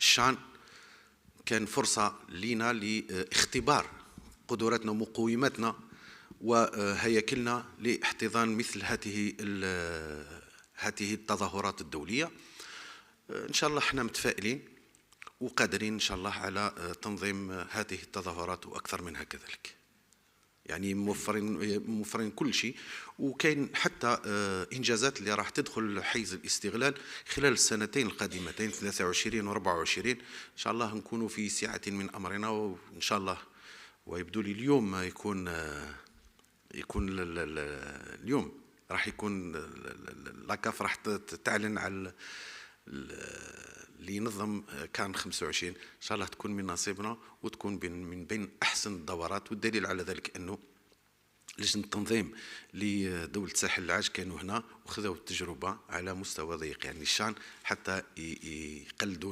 الشان كان فرصة لنا لاختبار قدراتنا ومقوماتنا وهياكلنا لاحتضان مثل هذه التظاهرات الدولية. إن شاء الله احنا متفائلين وقادرين إن شاء الله على تنظيم هذه التظاهرات وأكثر منها كذلك. يعني موفرين كل شيء، وكاين حتى إنجازات اللي راح تدخل حيز الاستغلال خلال السنتين القادمتين 23 و 24. إن شاء الله نكونوا في سعة من أمرنا، وإن شاء الله ويبدو لي اليوم يكون اليوم راح يكون لاكاف راح تعلن على اللي ينظم كان 25. إن شاء الله تكون من نصيبنا وتكون من بين أحسن الدورات. والدليل على ذلك أنه لجنة التنظيم لدولة ساحل العاج كانوا هنا وخذوا التجربة على مستوى ضيق، يعني الشان حتى يقلدوا